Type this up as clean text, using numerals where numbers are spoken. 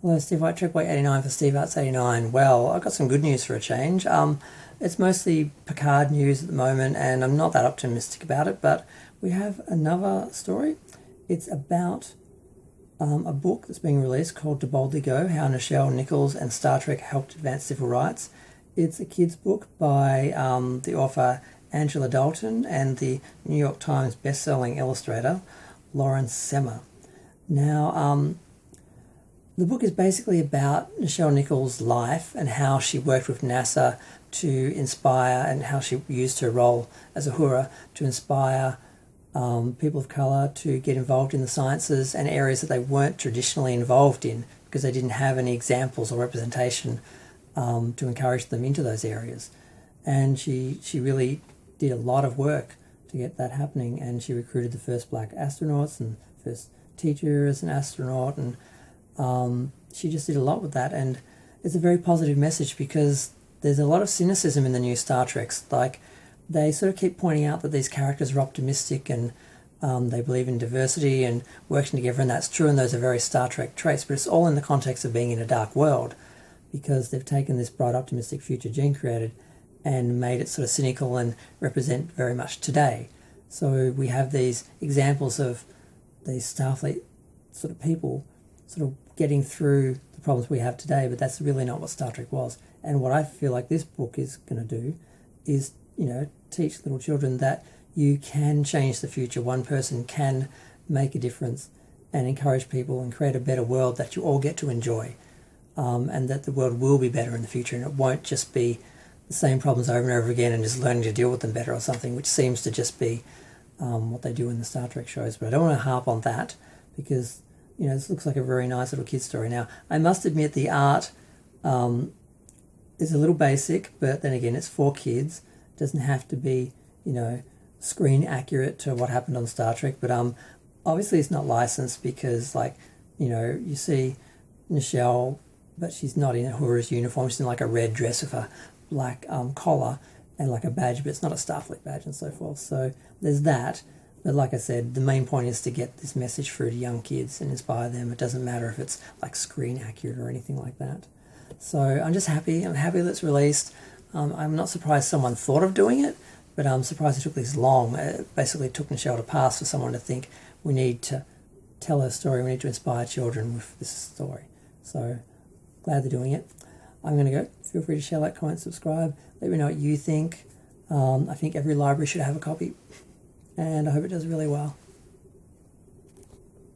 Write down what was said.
Hello, Steve White, Tripway 89 for Steve Arts 89. Well, I've got some good news for a change. It's mostly Picard news at the moment, and I'm not that optimistic about it, but we have another story. It's about a book that's being released called To Boldly Go, How Nichelle Nichols and Star Trek Helped Advance Civil Rights. It's a kid's book by the author Angela Dalton and the New York Times best-selling illustrator Lauren Semmer. Now, the book is basically about Nichelle Nichols' life and how she worked with NASA to inspire, and how she used her role as a hura to inspire people of colour to get involved in the sciences and areas that they weren't traditionally involved in because they didn't have any examples or representation to encourage them into those areas. And she really did a lot of work to get that happening, and she recruited the first black astronauts and first teacher as an astronaut, and she just did a lot with that. And it's a very positive message because there's a lot of cynicism in the new Star Treks. Like, they sort of keep pointing out that these characters are optimistic and they believe in diversity and working together, and that's true, and those are very Star Trek traits, but it's all in the context of being in a dark world, because they've taken this bright optimistic future Gene created and made it sort of cynical and represent very much today. So we have these examples of these Starfleet sort of people sort of getting through the problems we have today, but that's really not what Star Trek was. And what I feel like this book is going to do is, teach little children that you can change the future. One person can make a difference and encourage people and create a better world that you all get to enjoy, and that the world will be better in the future, and it won't just be the same problems over and over again and just learning to deal with them better or something, which seems to just be what they do in the Star Trek shows. But I don't want to harp on that because this looks like a very nice little kid's story. Now, I must admit the art is a little basic, but then again, it's for kids. It doesn't have to be, screen accurate to what happened on Star Trek. But obviously it's not licensed because, you see Nichelle, but she's not in a Uhura's uniform. She's in like a red dress with a black collar and like a badge, but it's not a Starfleet badge and so forth. So there's that. But like I said, the main point is to get this message through to young kids and inspire them. It doesn't matter if it's like screen accurate or anything like that. So I'm just happy. I'm happy that it's released. I'm not surprised someone thought of doing it, but I'm surprised it took this long. It basically took Nichelle to pass for someone to think we need to tell her story. We need to inspire children with this story. So glad they're doing it. I'm going to go. Feel free to share, like, comment, subscribe. Let me know what you think. I think every library should have a copy, and I hope it does really well.